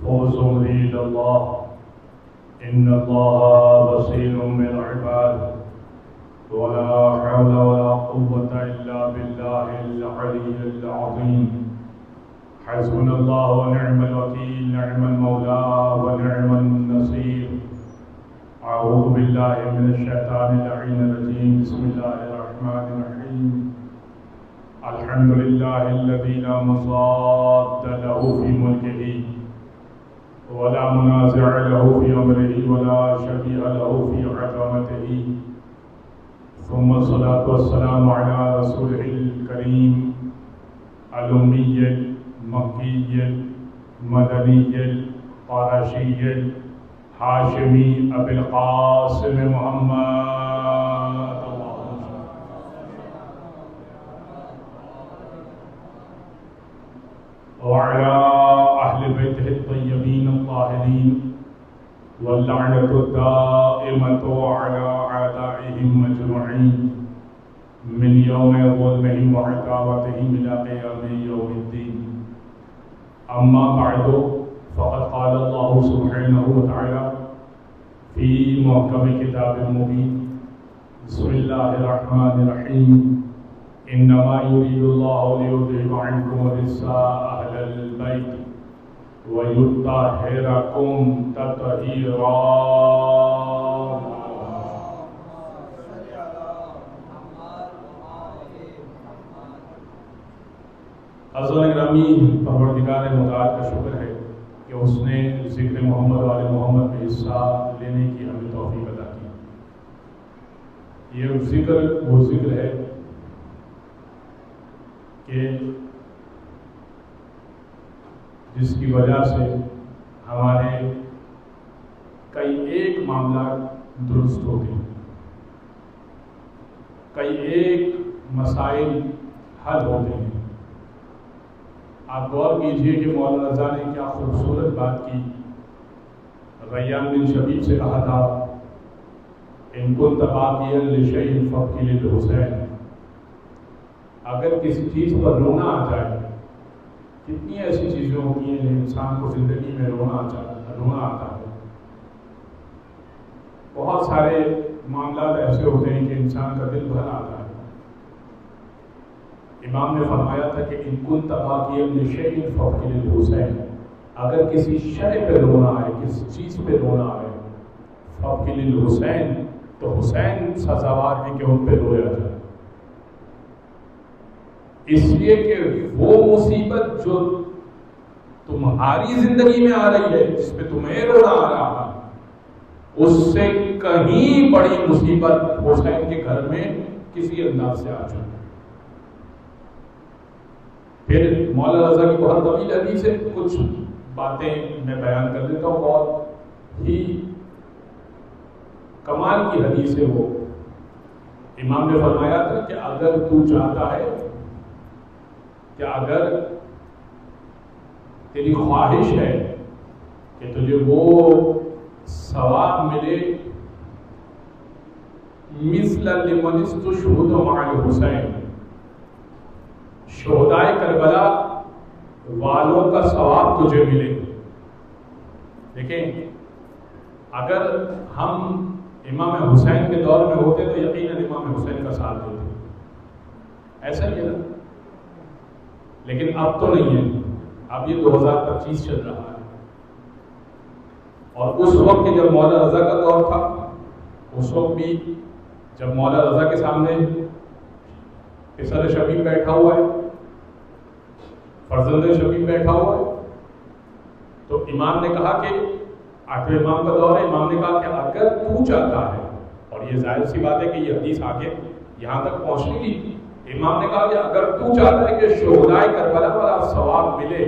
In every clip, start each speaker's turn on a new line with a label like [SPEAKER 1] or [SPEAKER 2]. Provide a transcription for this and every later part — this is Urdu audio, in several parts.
[SPEAKER 1] فوز إلى الله إن الله بصير بالعباد ولا حول ولا قوة إلا بالله العلي العظيم حسبنا الله ونعم الوكيل نعم المولى ونعم النصير أعوذ بالله من الشيطان اللعين الرجيم بسم الله الرحمن الرحيم الحمد لله الذي لا مضاد له في ملكه ولا منازع له في أمره ولا شبيه له في عظمته ثم الصلاة والسلام على رسوله الكريم الأمي المكي المدني القرشي الهاشمي أبي القاسم محمد وعلى أهل بيته الطيبين الطاهرين واللعنة الدائمة على أعدائهم أجمعين من يوم ظلمهم وعداوتهم إلى قيام يوم الدين أما بعد فقد قال الله سبحانه وتعالى في محكم كتاب المبين بسم الله الرحمن الرحيم إنما يريد الله ليذهب عنكم الرجس أهل البيت ويطهركم تطهيرا. حضرت گرامی، پروردگار متعال کا شکر ہے کہ اس نے ذکر محمد و آل محمد میں حصہ لینے کی ہمیں توفیق عطا کی. یہ ذکر وہ ذکر ہے کہ جس کی وجہ سے ہمارے کئی ایک معاملات درست ہوتے ہیں، کئی ایک مسائل حل ہوتے ہیں. آپ غور کیجئے کہ مولانا رضا نے کیا خوبصورت بات کی. ریان بن شبیب سے کہا تھا ان كنت باقيا لشيء فابق للحسين. اگر کسی چیز پر رونا آ جائے، کتنی ایسی چیزیں ہوتی ہیں جو انسان کو زندگی میں رونا آتا ہے. بہت سارے معاملات ایسے ہوتے ہیں کہ انسان کا دل بھر آتا ہے. امام نے فرمایا تھا کہ ان كنت باقيا لشيء فابق للحسين. اگر کسی شے پہ رونا آئے، کسی چیز پہ رونا آئے، فابق للحسين، تو حسین سزاوار ہے کہ ان پہ رویا جائے. اس لیے کہ وہ مصیبت جو تمہاری زندگی میں آ رہی ہے، جس پہ تمہیں رونا آ رہا ہے، اس سے کہیں بڑی مصیبت حسین کے گھر میں کسی انداز سے آ چکی. پھر مولانا رضا کی بہت طویل حدیث ہے، کچھ باتیں میں بیان کر دیتا ہوں. بہت ہی کمال کی حدیث ہے وہ. امام نے فرمایا تھا کہ اگر تو چاہتا ہے کہ اگر تیری خواہش ہے کہ تجھے وہ ثواب ملے مثل لمن استشهد مع الحسین، شہدائے کربلا والوں کا ثواب تجھے ملے. دیکھیں، اگر ہم امام حسین کے دور میں ہوتے تو یقیناً امام حسین کا ساتھ دیتے. ایسا ہی ہے نا؟ لیکن اب تو نہیں ہے. اب یہ 2025 چل رہا ہے. اور اس وقت جب مولانا رضا کا دور تھا، اس وقت بھی جب مولانا رضا کے سامنے پسر شبیب بیٹھا ہوا ہے، فرزند شبیب بیٹھا ہوا ہے، تو امام نے کہا کہ آٹھویں امام کا دور ہے. امام نے کہا کہ اگر تو چاہتا ہے، اور یہ ظاہر سی بات ہے کہ یہ حدیث آگے یہاں تک پہنچنے کی، امام نے کہا کہ اگر تو چاہتا ہے کہ شہدائے کربلا والا ثواب ملے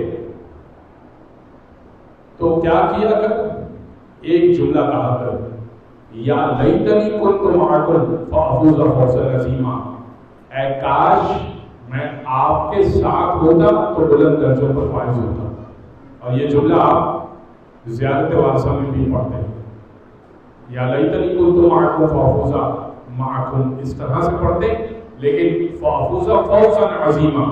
[SPEAKER 1] تو کیا کیا کر؟ ایک جملہ کہا کر، یا لیتنی کنت معکم فافوز فوزا عظیما. اے کاش میں آپ کے ساتھ ہوتا تو بلند درجوں پر فائز ہوتا. اور یہ جملہ آپ زیارت وارثہ میں بھی پڑھتے ہیں، یا لیتنی کنت معکم فافوز معکم، اس طرح سے پڑھتے، لیکن فافوز فوزا عظیما،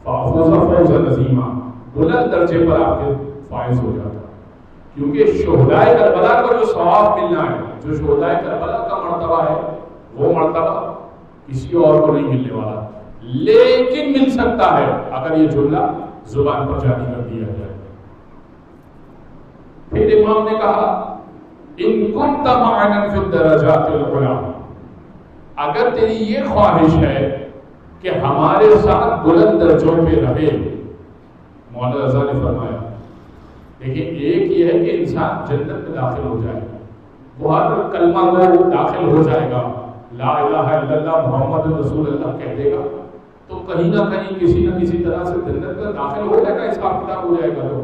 [SPEAKER 1] فافوز فوزا عظیما، بلند درجے پر آپ کے فائز ہو جاتا. کیونکہ شہدائے کربلا کو جو ثواب ملنا ہے، جو شہدائے کربلا کا مرتبہ ہے، وہ مرتبہ کسی اور کو نہیں ملنے والا، لیکن مل سکتا ہے اگر یہ جملہ زبان پر جاری کر دیا جائے. پھر امام نے کہا ان کنت معنا فی الدرجات العلی، اگر تیری یہ خواہش ہے کہ ہمارے ساتھ بلند درجوں پہ رہے. مولانا رضا نے فرمایا لیکن ایک یہ ہے کہ انسان جنت میں داخل ہو جائے گا، وہ ہر کلمہ وہ داخل ہو جائے گا، لا الہ الا اللہ محمد رسول اللہ کہہ دے گا، تو کہیں نہ کہیں کسی نہ کسی طرح سے جنت میں داخل ہو جائے گا، حساب کتاب ہو جائے گا. تو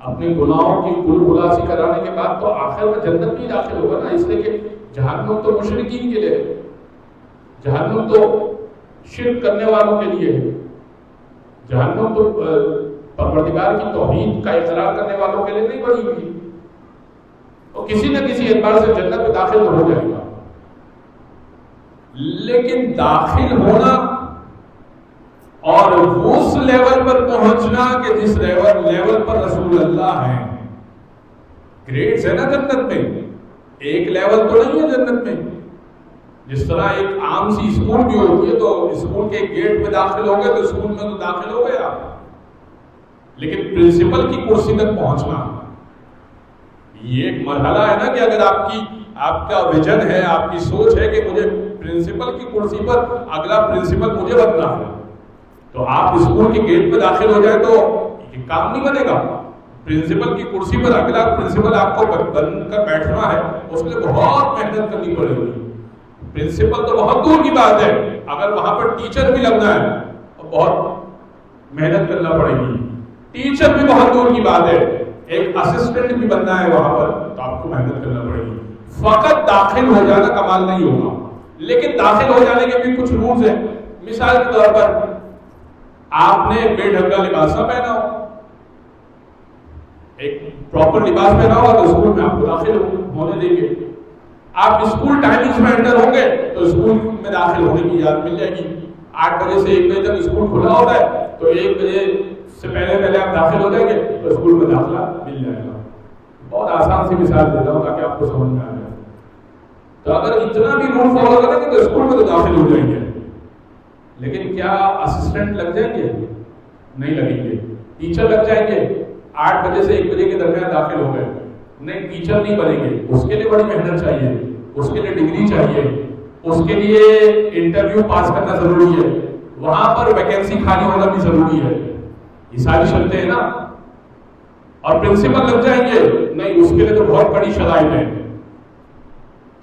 [SPEAKER 1] اپنے گناہوں کی کل خلاصی کرانے کے بعد تو آخر میں جنت میں داخل ہوگا نا. اس لیے کہ جہنم تو مشرکین کے لیے، جہنم تو شرک کرنے والوں کے لیے، جہنم تو پروردگار کی توحید کا اقرار کرنے والوں کے لیے نہیں بنی ہوئی. تو کسی نہ کسی اعتبار سے جنت میں داخل ہو جائے گا. لیکن داخل ہونا اور اس لیول پر پہنچنا کہ جس لیول پر رسول اللہ ہیں، گریڈز ہے نا جنت میں، ایک لیول تو نہیں ہے جنت میں. جس طرح ایک عام سی اسکول بھی ہوتی ہے، تو اسکول کے گیٹ میں داخل ہو گئے تو اسکول میں تو داخل ہو گیا، لیکن پرنسپل کی کرسی تک پہنچنا یہ ایک مرحلہ ہے نا. کہ اگر آپ کا ویژن ہے، آپ کی سوچ ہے کہ مجھے پرنسپل کی کرسی پر اگلا پرنسپل مجھے بننا ہے، تو آپ اسکول کے گیٹ پہ داخل ہو جائے تو یہ کام نہیں بنے گا. پرنسپل کی کرسی پر اگلا پرنسپل آپ کو بن کر بیٹھنا ہے، اس کے لیے بہت محنت کرنی پڑے گی. پرنسپل تو بہت دور کی بات ہے، اگر وہاں پر ٹیچر بھی لگنا ہے تو بہت محنت کرنا پڑے گی. ٹیچر بھی بہت دور کی بات ہے، ایک اسسٹنٹ بھی بننا ہے وہاں پر تو آپ کو محنت کرنا پڑے گی. فقط داخل ہو جانا کمال نہیں ہوگا، لیکن داخل ہو جانے کے بھی کچھ رولز ہیں. مثال کے طور پر آپ نے بے ڈھنگا لباس نہ پہنا ہو، ایک پراپر لباس پہنا ہوگا تو اسکول میں آپ کو داخل ہونے دیں گے. آپ اسکول ٹائمنگز میں انٹر ہوں گے تو اسکول میں داخل ہونے کی اجازت مل جائے گی. 8 بجے سے 1 بجے تک اسکول کھلا ہوتا ہے، تو 1 بجے سے پہلے آپ داخل ہو جائیں گے تو اسکول میں داخلہ مل جائے گا. بہت آسان سی مثال دیتا ہوں تاکہ آپ کو سمجھ میں آ جائے. تو اگر اتنا بھی رول فالو کریں گے تو اسکول میں تو داخل ہو جائیں گے، لیکن کیا اسسٹنٹ لگ جائیں گے؟ نہیں لگیں گے. ٹیچر لگ جائیں گے؟ 8 بجے سے 1 بجے کے درمیان داخل ہو گئے، نہیں، ٹیچر نہیں بنیں گے. اس کے لیے بڑی محنت چاہیے، اس کے لیے ڈگری چاہیے، اس کے لیے انٹرویو پاس کرنا ضروری ہے، وہاں پر ویکینسی خالی ہونا بھی ضروری ہے. یہ ساری شرطیں ہیں نا. اور پرنسپل لگ جائیں گے؟ نہیں، اس کے لیے تو بہت بڑی شرائط ہے.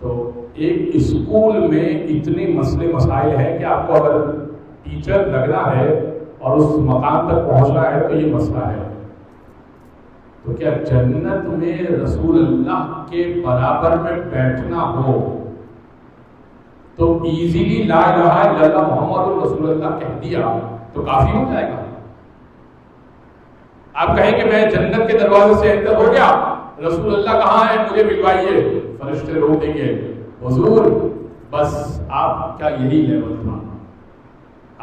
[SPEAKER 1] تو ایک اسکول میں اتنے مسئلے مسائل ہیں کہ آپ کو اگر ٹیچر لگنا ہے اور اس مقام تک پہنچنا ہے تو یہ مسئلہ ہے. تو کیا جنت میں رسول اللہ کے برابر میں بیٹھنا ہو تو ایزیلی لا الہ الا اللہ محمد رسول اللہ کہہ دیا تو کافی ہو جائے گا. آپ کہیں کہ میں جنت کے دروازے سے انٹر ہو گیا، رسول اللہ کہاں ہے مجھے ملوائیے، فرشتے روک دیں گے حضور بس آپ کا یہی لیول تھا،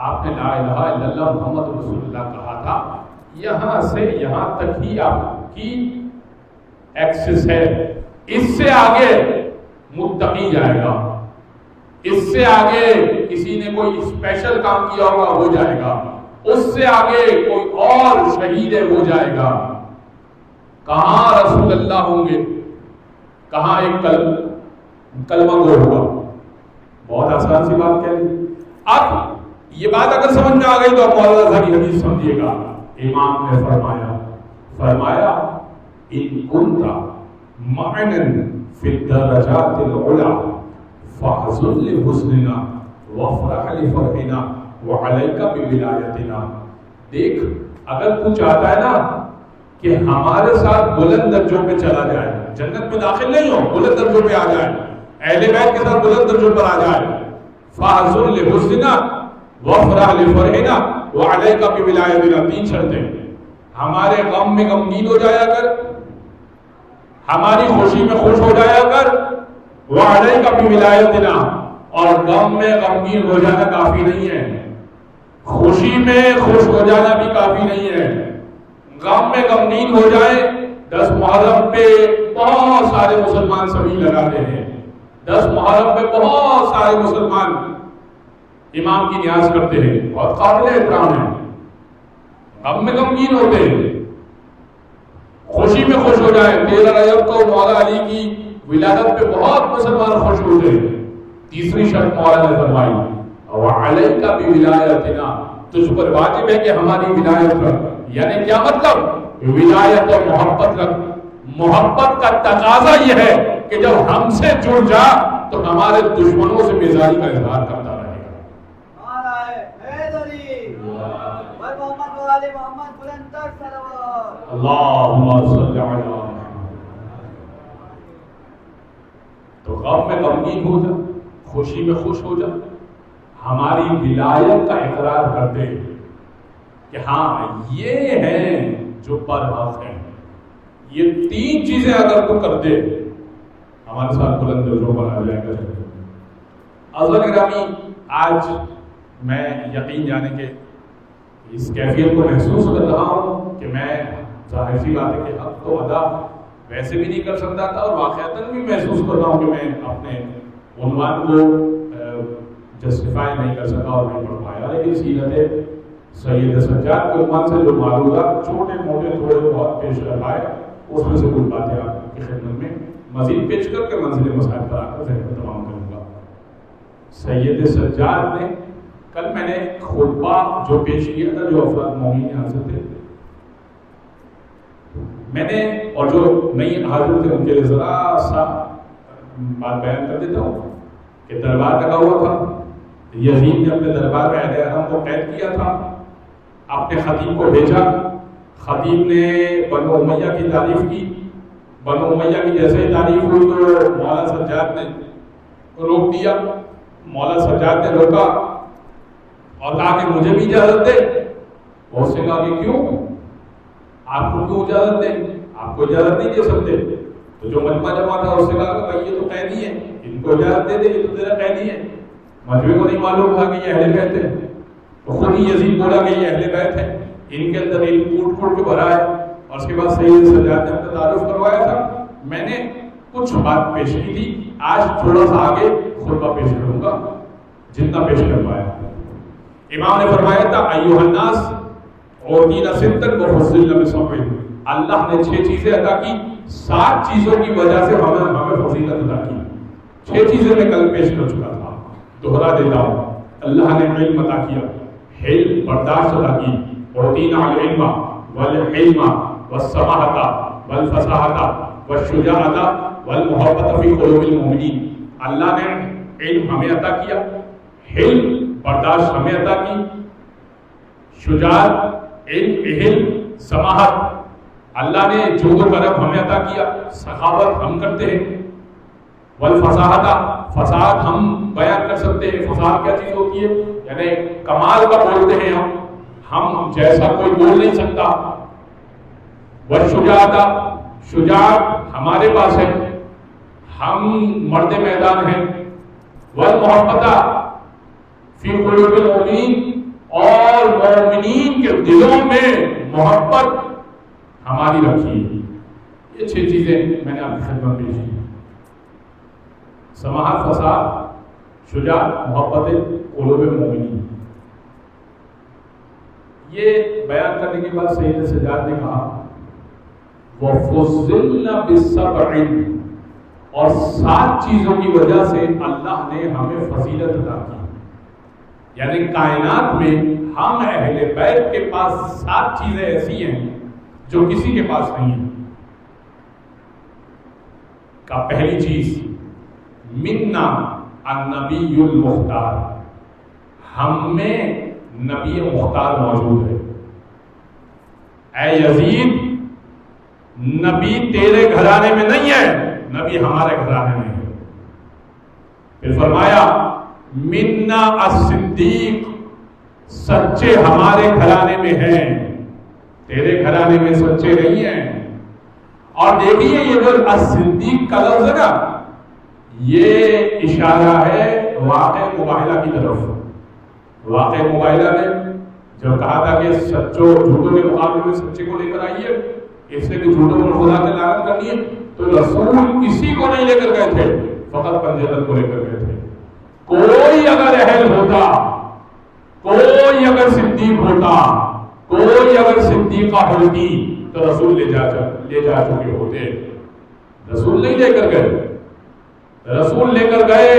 [SPEAKER 1] آپ نے لا الہ الا اللہ محمد رسول اللہ کہا تھا، یہاں سے یہاں تک ہی آپ کی ایکسس ہے. اس سے آگے متقی جائے گا، اس سے آگے کسی نے کوئی اسپیشل کام کیا ہوگا ہو جائے گا، اس سے آگے کوئی اور شہید ہو جائے گا. کہاں رسول اللہ ہوں گے، کہاں ایک کلمہ گو ہوگا. بہت آسان سی بات کہہ دی. اب یہ بات اگر سمجھ میں آ گئی تو آپ مولانا کی حدیث سمجھیے گا. امام نے فرمایا ان کنت معنا فی الدرجات العلی فاحزن لحسننا وافرح لفرحنا وعلیک بولایتنا. دیکھ اگر تو چاہتا ہے نا کہ ہمارے ساتھ بلند درجوں پہ چلا جائے، جنت میں داخل نہیں ہو، بلند درجوں پہ آ جائے، اہل بیت کے ساتھ بلند درجوں پر آ جائے، فاحزن لحسننا وافرح لفرحنا وعلیک بولایتنا. 3 شرطیں. ہمارے غم میں غمگین ہو جایا کر، ہماری خوشی میں خوش ہو جایا کر، وعلیک بولایتنا. اور غم میں غمگین ہو جانا کافی نہیں ہے، خوشی میں خوش ہو جانا بھی کافی نہیں ہے، غم میں غمگین ہو جائیں. 10 محرم پہ بہت سارے مسلمان سبھی لگاتے ہیں. 10 محرم پہ بہت سارے مسلمان امام کی نیاز کرتے ہیں, بہت قابل احترام ہے. غم میں غمگین ہوتے ہیں, خوشی میں خوش ہو جائیں. 13 رجب کو مولا علی کی ولادت پہ بہت مسلمان خوش ہوتے ہیں. تیسری شرط مولا نے فرمائی وعلیک بولایتنا, تجھ پر واجب ہے کہ ہماری ولایت رکھ. یعنی کیا مطلب؟ ولایت اور محبت رکھ. محبت کا تقاضا یہ ہے کہ جب ہم سے جڑ جا تو ہمارے دشمنوں سے بیزاری کا اظہار کرتا رہے گا. اللہم صلی علی محمد. تو غم میں غمگین ہو جا, خوشی میں خوش ہو جا. ہماری ولایت کا اقرار کرتے کہ ہاں یہ ہیں جو برحق ہیں. یہ 3 چیزیں اگر تو کر دے ہمارے ساتھ بلند درجوں پر آ جائے گا. عزیزان گرامی, آج میں یقین جانے کے اس کیفیت کو محسوس کر رہا ہوں کہ میں ظاہر سی بات ہے کہ حق کو ادا ویسے بھی نہیں کر سکتا تھا, اور واقعتاً بھی محسوس کر رہا ہوں کہ میں اپنے عنوان کو جسٹیفائی نہیں کر سکا اور نہیں پڑھ پایا. لیکن سیرت سید سجاد کے عنوان سے جو معلومات چھوٹے موٹے تھوڑے بہت پیش کر پائے, اس میں سے کچھ باتیں آپ کی خدمت میں مزید پیش کر کے منزل مسائل پر آ کر ذہن میں تمام کروں گا. سید سجاد نے کل میں نے خطبہ جو پیش کیا تھا, جو افراد مومنین حاضر تھے, میں نے اور جو نئی حاضر تھے ان کے لیے ذرا سا بات بیان کر دیتا ہوں کہ دربار لگا ہوا تھا. یزید نے اپنے دربار میں اہل حرم کو قید کیا تھا, اپنے خطیب کو بھیجا. خطیب نے بنو امیہ کی تعریف کی. بنو امیہ کی جیسے ہی تعریف ہوئی تو مولا سجاد نے روک دیا. مولا سجاد نے روکا اور کہا کہ مجھے بھی اجازت دے. اس سے کہا کہ کیوں, آپ کو کیوں اجازت دیں, آپ کو اجازت نہیں دے سکتے. تو جو مجمع جمع تھا اس سے کہا کہ بھائی یہ تو قیدی ہے, ان کو اجازت دے دے, یہ تو تیرا قیدی ہے. مجمع کو نہیں معلوم تھا کہ یہ اہل بیت ہے. تو خود ہی یزید بولا کہ یہ اہل بیت ہے, ان کے اندر علم کوٹ کوٹ کے بھرا ہے. اور اس کے بعد سید سجاد نے اپنا تعارف کروایا تھا. میں نے کچھ بات پیش کی تھی, آج تھوڑا سا آگے خطبہ پیش کروں گا جتنا پیش کر پایا. امام نے فرمایا تھا ایھا الناس اوتینا ستن وفضلنا بسبع. اللہ نے 6 چیزیں عطا کی, 7 چیزوں کی وجہ سے ہمیں فضیلت عطا کی. 6 چیزیں میں کل پیش کر چکا تھا, دوہرا دیتا ہوں. اللہ نے علم عطا کیا, حلم برداشت عطا کی. اوتینا العلم والحلم والسماحۃ والفصاحۃ والشجاعۃ والمحبۃ فی قلوب المؤمنین. اللہ نے علم ہمیں عطا کیا, حلم برداشت ہمیں عطا کی, شجاعت علم سماحت اللہ نے جود و کرم ہمیں عطا کیا, سخاوت ہم کرتے ہیں. والفصاحت فصاحت ہم بیان کر سکتے ہیں. فصاحت کیا چیز ہوتی ہے؟ یعنی کمال کا بولتے ہیں ہم جیسا کوئی بول نہیں سکتا. والشجاعت شجاعت ہمارے پاس ہے, ہم مرد میدان ہیں. والمحبت فی قلوب المؤمنین اور مومنین کے دلوں میں محبت ہماری رکھی ہے. یہ 6 چیزیں میں نے آپ کی خدمت پیش کی. سماحت, فصاحت, شجاعت, محبت قلوب المؤمنین. یہ بیان کرنے کے بعد سید سجاد نے کہا وَفُضِّلْنَا بِالسَّبْعِ, اور 7 چیزوں کی وجہ سے اللہ نے ہمیں فضیلت عطا کی. یعنی کائنات میں ہم اہل بیت کے پاس 7 چیزیں ایسی ہیں جو کسی کے پاس نہیں ہیں. کا پہلی چیز منا النبی المختار, ہم میں نبی مختار موجود ہے. اے یزید, نبی تیرے گھرانے میں نہیں ہے, نبی ہمارے گھرانے میں ہے. پھر فرمایا منا الصدیق, سچے ہمارے گھرانے میں ہیں, تیرے گھرانے میں سچے نہیں ہیں. اور دیکھیے یہ جو الصدیق کا لفظ ہے نا, یہ اشارہ ہے واقع مباہلہ کی طرف. واقع مباہلہ میں جب کہا تھا کہ سچوں جھوٹوں کے مقابلے میں سچے کو لے کر آئیے، اس نے کہ جھوٹوں پر خدا نے لعنت کرنی ہے، تو رسول کسی کو نہیں لے کر گئے تھے، فقط پنجتن کو لے کر گئے تھے۔ کوئی اگر اہل ہوتا، کوئی اگر صدیق ہوتا، کوئی اگر صدیقہ ہوتی تو رسول لے جا چکے ہوتے۔ رسول نہیں لے کر گئے، رسول لے کر گئے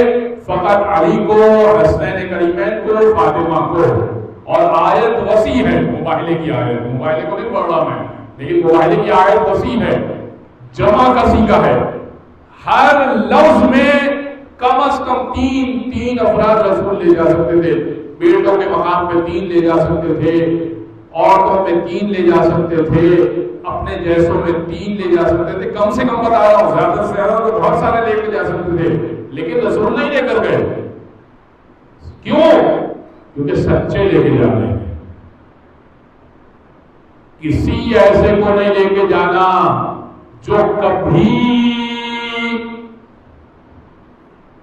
[SPEAKER 1] فقط علی کو، حسنین کریمین کو، فاطمہ کو، اور آیت وسیع ہے، مباہلے کی آیت، مباہلے کو نہیں پڑھ رہا میں، لیکن مباہلے کی آیت وسیع ہے، جمع کا صیغہ ہے، ہر لفظ میں کم از کم تین افراد رسول لے جا سکتے تھے، بیٹوں کے مقام پہ 3 لے جا سکتے تھے، عورتوں پہ 3 لے جا سکتے تھے، اپنے جیسوں میں 3 لے جا سکتے تھے، کم سے کم بتا رہا ہوں، زیادہ سے زیادہ تو بہت سارے لے کے جا سکتے تھے، لیکن رسول نہیں لے کر گئے۔ کیوں؟ کیونکہ سچے لے کے جانے ہیں، کسی ایسے کو نہیں لے کے جانا جو کبھی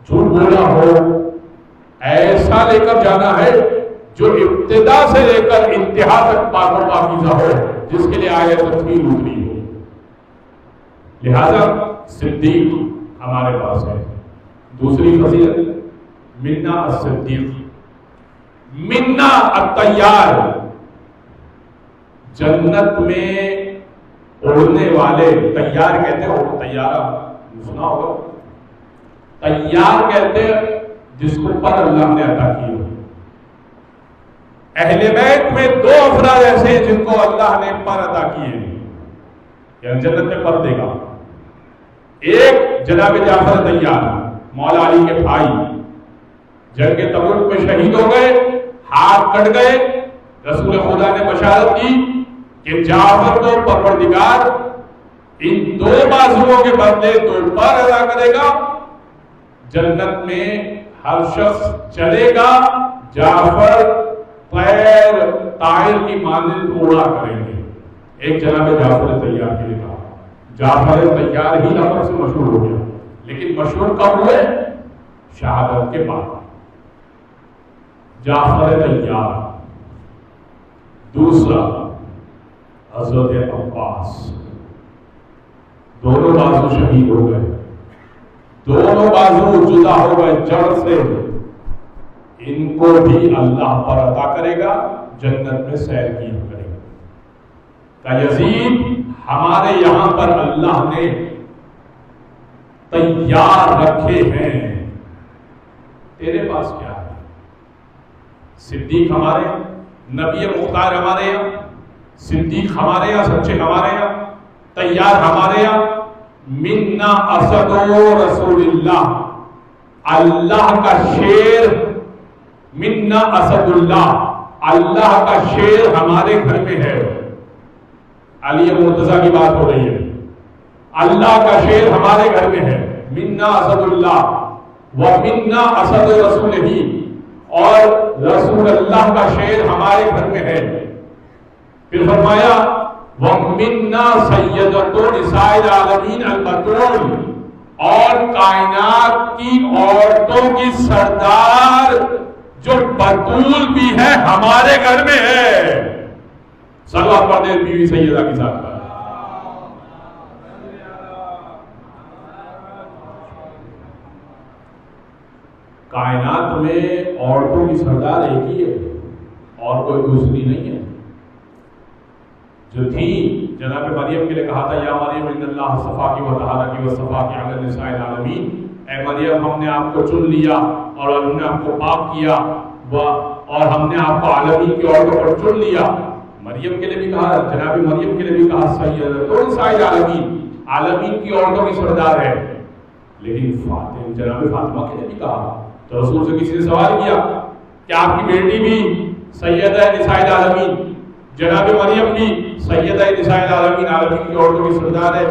[SPEAKER 1] جھوٹ بولا ہو، ایسا لے کر جانا ہے جو ابتدا سے لے کر انتہا تک پاک و پاکیزہ ہو، جس کے لیے آیت تکمیل اتری ہو۔ لہذا صدیق ہمارے پاس ہے۔ دوسری فضیلت منا الصدیق، منا الطیار، جنت میں اڑنے والے، تیار کہتے ہیں، طیارہ سنا ہوگا، تیار کہتے ہیں جس کو پر اللہ نے عطا کی ہو۔ اہل بیت میں 2 افراد ایسے ہیں جن کو اللہ نے پر عطا کیے ہیں، یعنی جنت میں پر دے گا۔ ایک جناب جعفر طیار، مولا علی کے بھائی، جنگ تبوک میں شہید ہو گئے، ہاتھ کٹ گئے، رسول خدا نے بشارت کی کہ جعفر کو پروردگار ان 2 بازوؤں کے بدلے 2 پر عطا کرے گا، جنت میں ہر شخص چلے گا، جعفر طیر طائر کی مانند اڑا کریں گے۔ ایک جناب جعفر طیار کے لیے کہا، جعفر طیار ہی لفظ سے مشہور ہو گیا، لیکن مشہور کب ہوئے؟ شہادت کے بعد۔ جعفر طیار۔ دوسرا حضرت عباس، دونوں بازو شہید ہو گئے، دونوں بازو جدا ہو گئے جڑ سے، ان کو بھی اللہ پر عطا کرے گا، جنت میں سیر کی کرے گا۔ کہ یزید ہمارے یہاں پر اللہ نے تیار رکھے ہیں، تیرے پاس کیا ہے؟ صدیق ہمارے یہاں، نبی مختار ہمارے یہاں، صدیق ہمارے یہاں، سچے ہمارے یہاں، تیار ہمارے یہاں۔ منا اسد رسول اللہ، اللہ کا شیر، منا اسد اللہ، اللہ کا شیر ہمارے گھر میں ہے۔ علی مرتضیٰ کی بات ہو رہی ہے، اللہ کا شیر ہمارے گھر میں ہے، منا اسد اللہ و منا اسد رسول ہی، اور رسول اللہ کا شیر ہمارے گھر میں ہے۔ پھر فرمایا وَمِنَّا سَيِّدَةُ نِسَاءِ الْعَالَمِينَ الْبَتُولُ، اور کائنات کی عورتوں کی سردار جو بطول بھی ہے ہمارے گھر میں ہے۔ صلوات پڑھ دیں بیوی سیدہ کی ذات پر۔ کائنات میں عورتوں کی سردار ایک ہی ہے اور کوئی دوسری نہیں ہے۔ جو تھی جناب مریم کے لیے کہا تھا یا مریم ان اللہ اصطفاکی و طہرکی و اصطفاکی علی النساء العالمین، اے مریم ہم نے آپ کو چن لیا اور ہم نے آپ کو پاک کیا اور ہم نے آپ کو عالمین کی عورتوں پر چن لیا۔ مریم کے لیے بھی کہا، جناب مریم کے لیے بھی کہا سیدۃ النساء العالمین، عالمین کی عورتوں کی سردار ہے۔ لیکن جناب فاطمہ کے لیے بھی کہا، تو رسول سے کسی نے سوال کیا کہ آپ کی بیٹی بھی سیدہ نساء العالمین، جناب مریم بھی سیدہ نساء العالمین، عالمین کی عورتوں کی سردار ہے،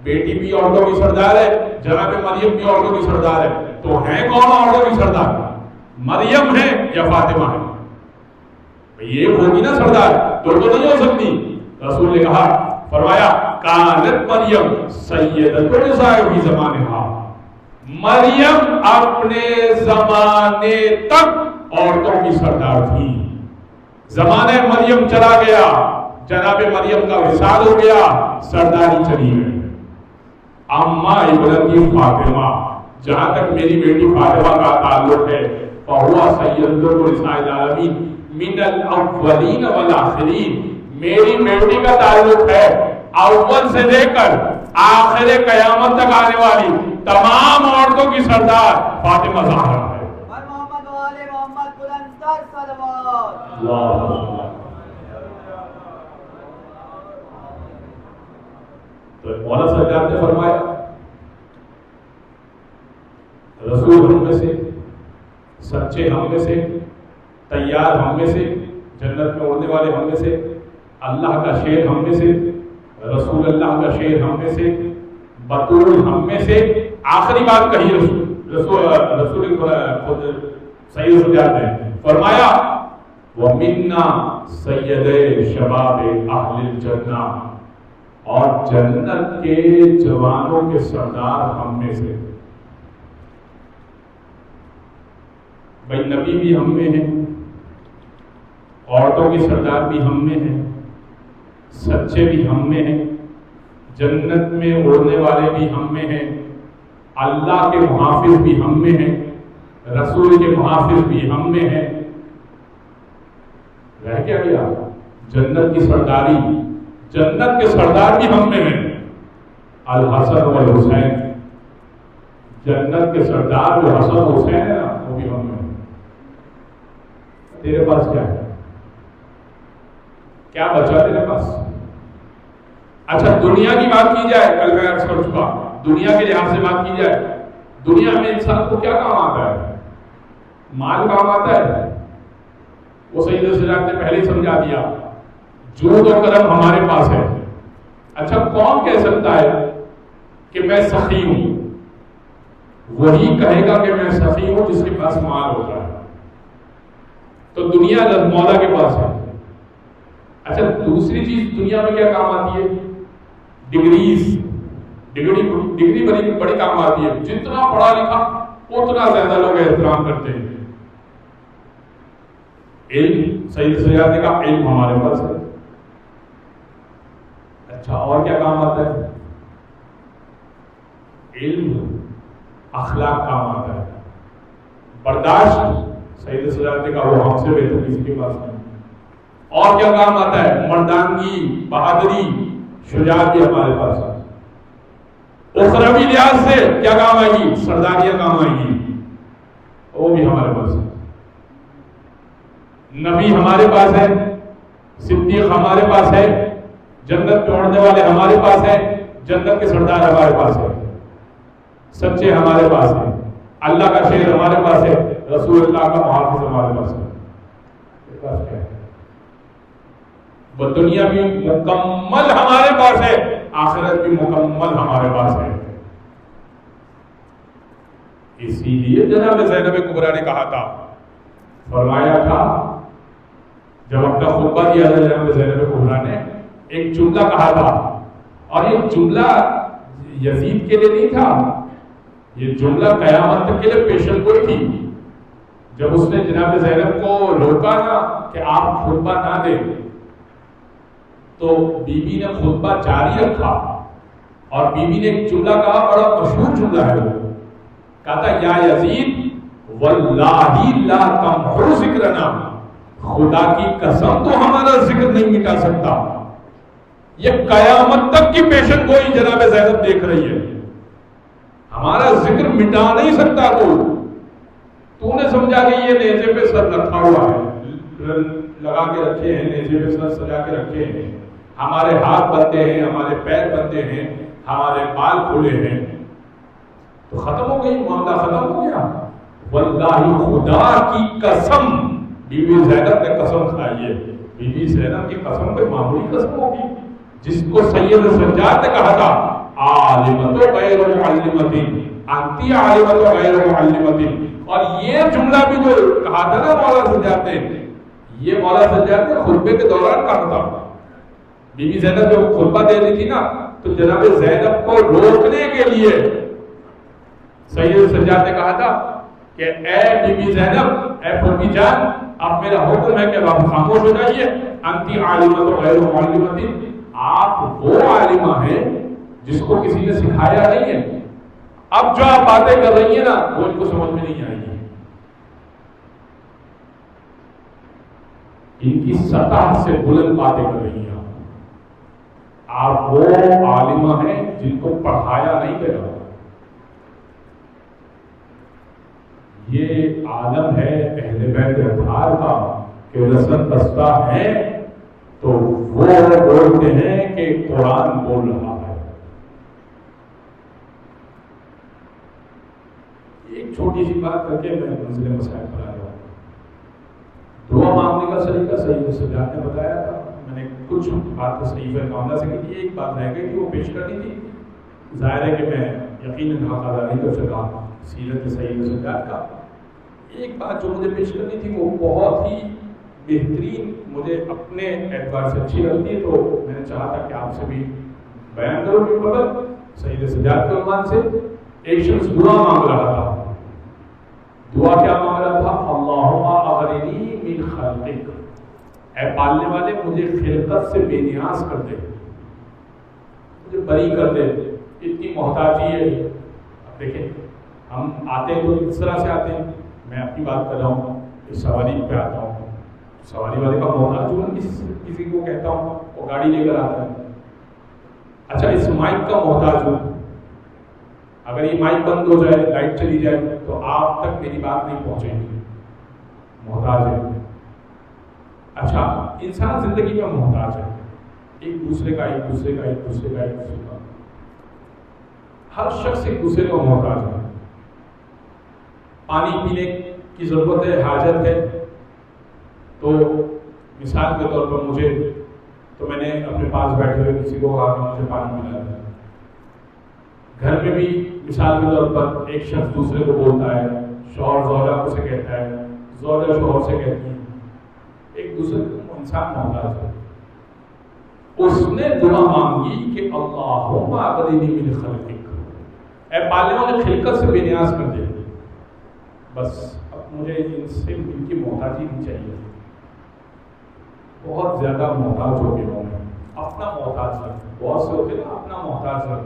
[SPEAKER 1] بیٹی بھی عورتوں کی سردار ہے، جناب مریم بھی عورتوں کی سردار ہے، تو ہیں کون عورتوں کی سردار؟ مریم ہے یا فاطمہ ہے؟ یہ ہوگی نا سردار، تو نہیں ہو سکتی۔ رسول نے کہا، فرمایا کانت مریم سیدۃ النساء فی زمانہا، مریم اپنے زمانے تک عورتوں کی سردار تھی۔ زمانہ مریم چلا گیا، جناب مریم کا وصال ہو گیا، سرداری چلی گئی۔ اما ابنتی فاطمہ، جہاں تک میری بیٹی فاطمہ کا تعلق ہے، فہو سید النساء العالمین من الاولین والآخرین، میری بیٹی کا تعلق ہے اول سے لے کر آخر قیامت تک آنے والی تمام عورتوں کی سردار فاطمہ زہرا ہے۔
[SPEAKER 2] محمد و آل محمد بلند تر صلوات۔
[SPEAKER 1] تو مولا سرکار نے فرمایا رسول ہم میں سے، سچے ہم میں سے، تیار ہم میں سے، جنت میں اڑنے والے ہم میں سے، اللہ کا شیر ہم میں سے، رسول اللہ کا شیر ہم میں سے، بطول ہم میں سے۔ آخری بات کہی رسول خود سید سجاد نے فرمایا وَمِنَّا سَيَّدِ شَبَابِ أَهْلِ الْجَنَّةِ، اور جنت کے جوانوں کے سردار ہم میں سے۔ بھائی نبی بھی ہم میں ہیں، عورتوں کی سردار بھی ہم میں ہیں، سچے بھی ہم میں ہیں، جنت میں اڑنے والے بھی ہم میں ہیں، اللہ کے محافظ بھی ہم میں ہیں، رسول کے محافظ بھی ہم میں ہیں۔ رہ کیا گیا؟ جنت کی سرداری، جنت کے سردار بھی ہم میں ہیں، الحسن والحسین، جنت کے سردار جو حسن حسین ہے نا وہ بھی ہم میں ہیں۔ تیرے پاس کیا ہے؟ کیا بچا تیرے پاس؟ اچھا دنیا کی بات کی جائے، کل میں عرض کر چکا، دنیا کے لحاظ سے بات کی جائے، دنیا میں انسان کو کیا کام آتا ہے؟ مال کام آتا ہے۔ وہ سید سجاد نے پہلے ہی سمجھا دیا، جود و کرم ہمارے پاس ہے۔ اچھا کون کہہ سکتا ہے کہ میں سخی ہوں؟ وہی کہے گا کہ میں سخی ہوں جس کے پاس مال ہوتا ہے۔ تو دنیا مولا کے پاس ہے۔ اچھا دوسری چیز دنیا میں کیا کام آتی ہے؟ ڈگری بڑی کام آتی ہے۔ جتنا پڑھا لکھا اتنا زیادہ لوگ احترام کرتے ہیں۔ علم، سید سجاد نے کہا علم ہمارے پاس ہے۔ اچھا اور کیا کام آتا ہے؟ علم، اخلاق کام آتا ہے۔ برداشت، سید سجاد نے کہا وہ ہم سے بہتر کسی کے پاس نہیں۔ اور کیا کام آتا ہے؟ مردانگی، بہادری، شجاعت بھی ہمارے پاس ہے۔ اخروی لحاظ سے کیا کام آئے گی؟ سرداریاں کام آئے گی، وہ بھی ہمارے پاس ہے۔ نبی ہمارے پاس ہے، صدیق ہمارے پاس ہے، جنت میں اڑنے والے ہمارے پاس ہے، جنت کے سردار ہمارے پاس ہے، سچے ہمارے پاس ہے، اللہ کا شیر ہمارے پاس ہے، رسول اللہ کا محافظ ہمارے پاس ہے۔ وہ دنیا بھی مکمل ہمارے پاس ہے، آخرت بھی مکمل ہمارے پاس ہے۔ اسی لیے جناب زینب کبریٰ نے کہا تھا، فرمایا تھا جب اپنا خطبہ دیا تھا جناب زینب کبریٰ نے ایک جملہ کہا تھا، اور یہ جملہ یزید کے لیے نہیں تھا، یہ جملہ قیامت تک کے لیے پیشن گوئی تھی۔ جب اس نے جناب زینب کو روکا نا کہ آپ خطبہ نہ دیں، تو بی بی نے خطبہ جاری رکھا، اور بی بی نے ایک جملہ کہا، بڑا مشہور جملہ ہے وہ، کہا تھا یا یزید واللہ لا تمحو ذکرنا، خدا کی قسم تو ہمارا ذکر نہیں مٹا سکتا۔ یہ قیامت تک کی پیشن گوئی جناب زینب دیکھ رہی ہے، ہمارا ذکر مٹا نہیں سکتا تو نے سمجھا کہ یہ نیزے پہ سر رکھا ہوا ہے، لگا کے رکھے ہیں، نیزے پہ سر سجا کے رکھے ہیں، ہمارے ہاتھ بندھے ہیں، ہمارے پیر بندھے ہیں، ہمارے بال کھلے ہیں، تو ختم ہو گئی، معاملہ ختم ہو گیا۔ واللہ خدا کی قسم، بی بی زینب نے قسم کھائی ہے، بی بی زینب کی قسم کوئی معمولی قسم ہوگی، جس کو سید سجاد نے کہا تھا عالمت غیر معلمت، انتی عالمت غیر معلمت۔ اور یہ جملہ بھی جو کہا تھا نا مولا سجاد نے، یہ مولا سجاد نے خطبے کے دوران کہا تھا۔ بی بی زینب جب خطبہ دے رہی تھی نا، تو جناب زینب کو روکنے کے لیے سید سجاد نے کہا تھا کہ اے بی بی زینب، اے پھوپھی جان، اب میرا حکم ہے کہ اب آپ خاموش ہو جائیے. انتی عالمۃ غیر معلمۃ، آپ وہ عالمہ ہیں جس کو کسی نے سکھایا نہیں ہے. اب جو آپ باتیں کر رہی ہیں نا وہ ان کو سمجھ میں نہیں آئی ہے. ان کی سطح سے بلند باتیں کر رہی ہیں. آپ وہ عالمہ ہیں جن کو پڑھایا نہیں گیا. یہ عالم ہے اہل بیت اطہار کا کہ رسل دستہ ہے تو وہ بولتے ہیں کہ قرآن بول رہا ہے. ایک چھوٹی سی بات کر کے میں منزل مسائل پر آ رہا ہوں. دعا مانگنے کا طریقہ سید سجاد نے بتایا تھا. میں نے کچھ بات صحیح ہے کاملہ سے کی. ایک بات رہ گئی تھی وہ پیش کرنی تھی. ظاہر ہے کہ میں یقیناً حق ادا نہیں کر سکا سیرت سید سجاد کا. ایک بات جو مجھے پیش کرنی تھی وہ بہت ہی بہترین مجھے اپنے اعتبار سے اچھی لگتی ہے تو میں نے چاہا تھا کہ آپ سے بھی بیان کروں. کہ مگر سید سجاد کے عنوان سے ایک شخص دعا مانگ رہا تھا. دعا کیا مانگ رہا تھا؟ اللہم اغننی من خلقک، اے پالنے والے مجھے خلقت سے بے نیاز کر دے، مجھے بری کر دے، اتنی محتاجی ہے. اب دیکھیں ہم آتے ہیں تو اس طرح سے آتے ہیں. میں اپنی بات کر رہا ہوں، اس سواری پہ آتا ہوں، سواری والے کا محتاج ہوں. کسی کو کہتا ہوں وہ گاڑی لے کر آتا ہے. اچھا اس مائک کا محتاج ہوں. اگر یہ مائک بند ہو جائے، لائٹ چلی جائے تو آپ تک میری بات نہیں پہنچے گی. محتاج ہے. اچھا انسان زندگی میں محتاج ہے، ایک دوسرے کا ایک دوسرے کا ایک دوسرے کا ایک دوسرے کا. ہر شخص ایک دوسرے کا محتاج ہے. پانی پینے کی ضرورت ہے، حاجت ہے. تو مثال کے طور پر مجھے تو میں نے اپنے پاس بیٹھے ہوئے کسی کو کہا کہ مجھے پانی پلا دیں. گھر میں بھی مثال کے طور پر ایک شخص دوسرے کو بولتا ہے، شوہر زوجہ کو سے کہتا ہے، زوجہ شوہر سے کہتی ہے. ایک دوسرے کو انسان محتاج ہے. اس نے دعا مانگی کہ اللہم اغننی من خلقک، اے پالنے والے خلقت سے بے نیاز کر دے. بس اب مجھے ان سے ان کی محتاجی نہیں چاہیے. بہت زیادہ محتاج ہو گیا ہوں میں. اپنا محتاج ہے. بہت سے ہوتے نا اپنا محتاج ہے.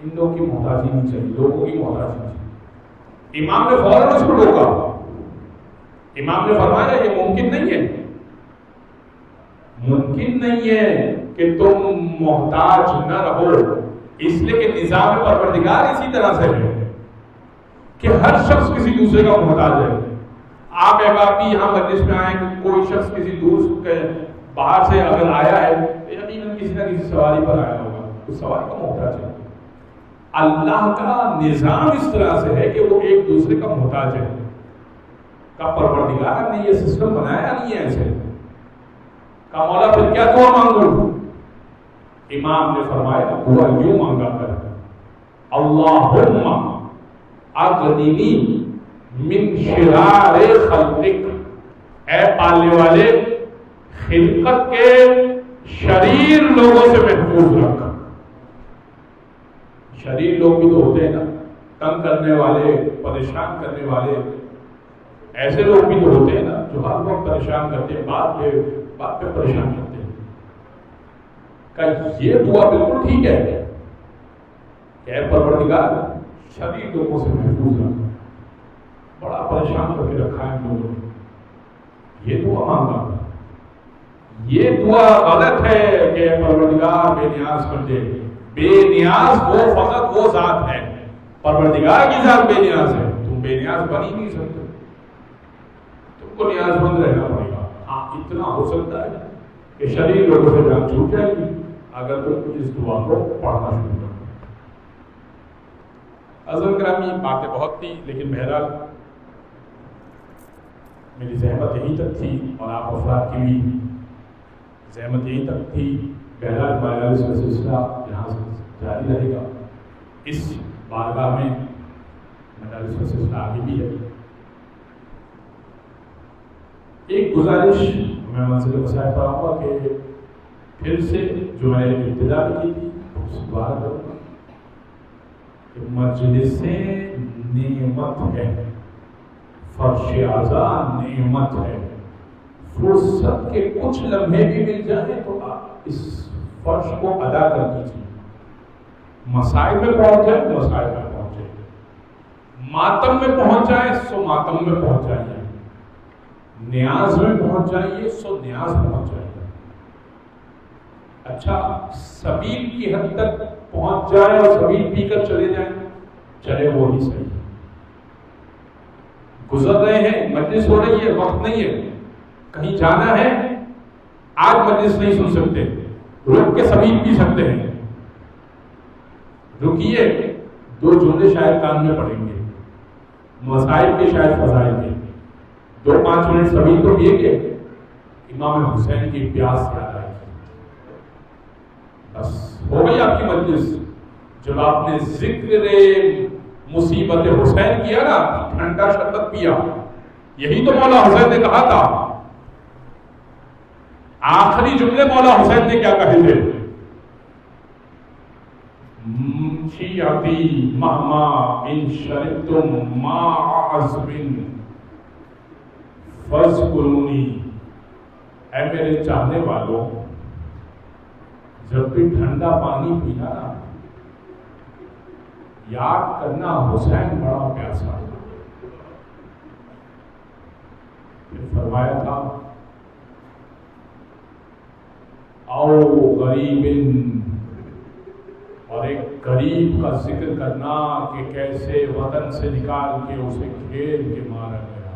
[SPEAKER 1] ان لوگوں کی محتاجی نہیں چاہیے، لوگوں کی محتاجی نہیں چاہیے. امام نے فوراً اس کو روکا. امام نے فرمایا یہ ممکن نہیں ہے، ممکن نہیں ہے کہ تم محتاج نہ رہو. اس لیے کہ نظام پروردگار اسی طرح سے ہے کہ ہر شخص کسی دوسرے کا محتاج ہے. آپ ایک بار بھی یہاں مجلس میں آئے کہ کوئی شخص کسی دوست کے باہر سے اگر آیا ہے تو یقیناً کسی نہ کسی سواری پر آیا ہوگا، اس سواری کا محتاج ہے. اللہ کا نظام اس طرح سے ہے کہ وہ ایک دوسرے کا محتاج ہے. کا پروردگار نے یہ سسٹم بنایا نہیں ہے ایسے. کا مولا پھر کیا دعا مانگو؟ امام نے فرمایا دعا یوں مانگا کر، اللہم اغننی من شرار خلقک، اے پالنے والے خلقت کے شریر لوگوں سے محفوظ رکھ. شریر لوگ بھی تو ہوتے ہیں نا، تنگ کرنے والے، پریشان کرنے والے. ایسے لوگ بھی تو ہوتے ہیں نا جو ہر وقت پریشان کرتے ہیں، بات پہ پریشان کرتے ہیں. کہ یہ دعا بالکل ٹھیک ہے کہ اے پروردگار شریر لوگوں سے محفوظ رکھ. بڑا پریشان کر کے رکھا ہے لوگوں نے. یہ دعا مانگا. یہ دعا غلط ہے کہ پروردگار بے نیاز کر دے. بے نیاز وہ فقط وہ ذات ہے، پروردگار کی ذات بے نیاز ہے. تم بے نیاز بن ہی نہیں سکتے، تم کو نیاز مند رہنا پڑے گا. ہاں اتنا ہو سکتا ہے کہ شریر لوگوں سے جان چھوٹ جائے گی اگر تم اس دعا کو پڑھنا شروع کرو. عزیزان گرامی باتیں بہت تھی لیکن بہرحال میری زحمت یہیں تک تھی اور آپ افراد کی بھی زحمت یہیں تک تھی. بہرحال مجالس کا سلسلہ یہاں سے جاری رہے گا. اس بارگاہ میں مجالس کا سلسلہ آگے بھی ہے. ایک گزارش میں منزل مسائل پر آؤں گا کہ پھر سے جو میں نے ابتدا کی تھی اس بار کروں گا کہ مجلس نعمت ہے، فرش اعضا نعمت ہے، فرصت کے کچھ لمحے بھی مل جائیں تو آپ اس فرش کو ادا کر دیجیے. مسائل میں پہنچ جائیں مسائل میں پہنچ جائیں، ماتم میں پہنچ جائیں سو ماتم میں پہنچ جائیے، نیاز میں پہنچ جائیے سو نیاز پہنچ جائیے. اچھا سبیل کی حد تک پہنچ جائے اور سبیل پی کر چلے جائیں، چلے وہی صحیح. گزر رہے ہیں، مجلس ہو رہی ہے، وقت نہیں ہے، کہیں جانا ہے، آج مجلس نہیں سن سکتے، رک کے سبیل پی سکتے ہیں، رکیے 2 جملے شاید کان میں پڑیں گے، مسائل کے شاید فضائل کے، 2-5 منٹ سبیل تو پیے گے، امام حسین کی پیاس یاد آئے گی. بس ہو گئی آپ کی مجلس. جب آپ نے ذکر مصیبت حسین کیا نا، ٹھنڈا شربت پیا، یہی تو مولا حسین نے کہا تھا. آخری جملے مولا حسین نے کیا کہے تھے؟ شیعتی مہما ان شربتم ماء عذب فاذکرونی. اے میرے چاہنے والوں، جب بھی ٹھنڈا پانی پینا نا، یاد کرنا حسین بڑا پیاسا تھا. پھر فرمایا تھا او غریب، اور ایک غریب کا ذکر کرنا کہ کیسے وطن سے نکال کے اسے کھیل کے مارا گیا.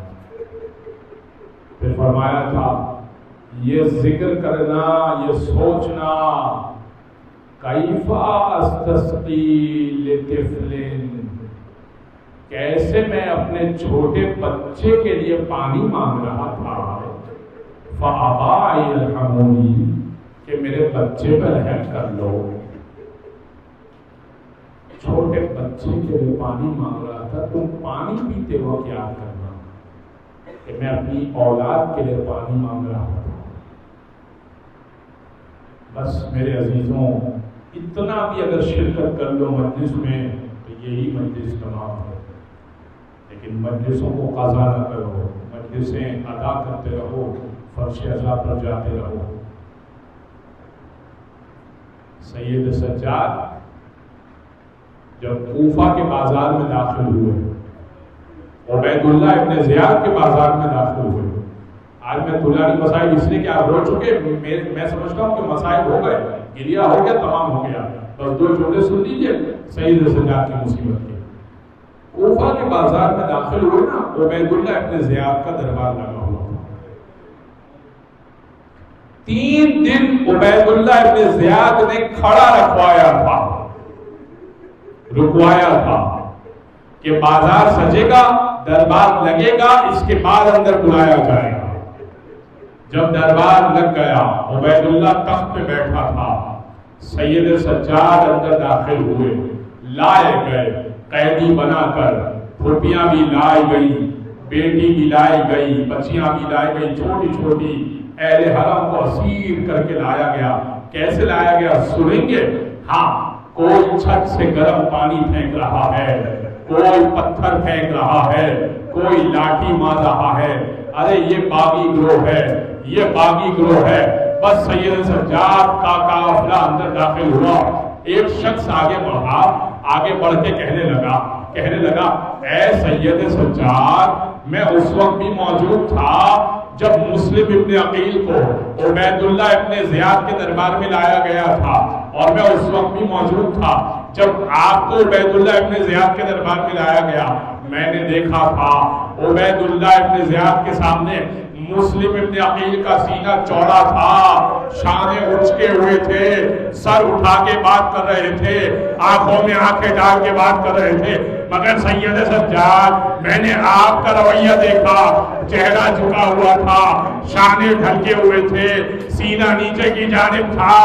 [SPEAKER 1] پھر فرمایا تھا یہ ذکر کرنا، یہ سوچنا کیف استسقی لطفل، کیسے میں اپنے چھوٹے بچے کے لیے پانی مانگ رہا تھا، فابا یرحمونی، کہ میرے بچے پر رحم کر لو. چھوٹے بچے کے لیے پانی مانگ رہا تھا، تم پانی پیتے ہو کیا کرنا کہ میں اپنی اولاد کے لیے پانی مانگ رہا تھا. بس میرے عزیزوں، اتنا بھی اگر شرکت کر لو مجلس میں تو یہی مجلس تمام ہے. لیکن مجلسوں کو قضا نہ کرو، مجلسیں ادا کرتے رہو، فرش اعضا پر جاتے رہو. سید سجاد جب کوفہ کے بازار میں داخل ہوئے، عبید اللہ ابن زیاد کے بازار میں داخل ہوئے. آج میں طلائی مسائل اس لیے کہ آپ رو چکے، میں سمجھتا ہوں کہ مسائل ہو گئے، گریا ہو گیا، تمام ہو گیا. بس 2 جملے سن لیجیے سید سجاد کی مصیبت کے. کوفہ کے بازار میں داخل ہوئے نا، عبید اللہ ابن زیاد کا دربار لگا ہوا تھا. 3 دن عبید اللہ ابن زیاد نے کھڑا رکھوایا تھا، رکوایا تھا کہ بازار سجے گا، دربار لگے گا، اس کے بعد اندر بلایا جائے گا. جب دربار لگ گیا، عبید اللہ تخت پہ بیٹھا تھا، سید سجاد اندر داخل ہوئے، لائے گئے قیدی بنا کر. پھوپیاں بھی لائی گئی، بیٹی بھی لائی گئی، بچیاں بھی لائی گئی، چھوٹی چھوٹی. اہل حرم کو اسیر کر کے لایا گیا. کیسے لایا گیا سنیں گے. ہاں، کوئی چھت سے گرم پانی پھینک رہا ہے، کوئی پتھر پھینک رہا ہے، کوئی لاٹھی مار رہا ہے. ارے یہ باغی گروہ ہے، یہ باغی گروہ ہے. بس سید سجاد کا قافلہ اندر داخل ہوا. ایک شخص آگے بڑھا، آگے بڑھ کے کہنے لگا اے سید سجاد، میں اس وقت بھی موجود تھا جب مسلم ابن عقیل کو عبید اللہ ابن زیاد کے دربار میں لایا گیا تھا، اور میں اس وقت بھی موجود تھا جب آپ کو عبید اللہ ابن زیاد کے دربار میں لایا گیا. میں نے دیکھا تھا عبید اللہ ابن زیاد کے سامنے مسلم ابن عقیل کا سینہ چوڑا تھا، شانے اچکے ہوئے تھے، سر اٹھا کے بات کر رہے تھے، آنکھوں میں آنکھیں ڈال کے بات کر رہے تھے. مگر سید سجاد، میں نے آپ کا رویہ دیکھا، چہرہ جھکا ہوا تھا، شانے ڈھلکے ہوئے تھے، سینہ نیچے کی جانب تھا.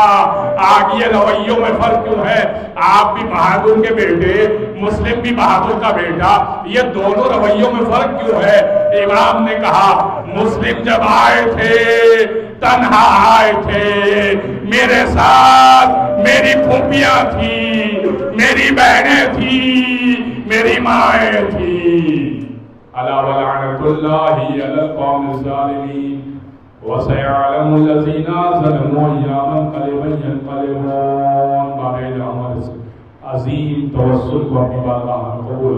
[SPEAKER 1] آج یہ رویوں میں فرق کیوں ہے؟ آپ بھی بہادر کے بیٹے، مسلم بھی بہادر کا بیٹا، یہ دونوں رویوں میں فرق کیوں ہے؟ امام نے کہا مسلم جب آئے تھے تنہا آئے تھے، میرے ساتھ میری پھوپھیاں تھی، میری بہنیں تھی، میری مائیں تھی. الا ولعنت الله على القوم الظالمين وسيعلم الذين ظلموا أيام منقلب ينقلبون. باب عظیم توسل کو اپنی بارگاہ میں قبول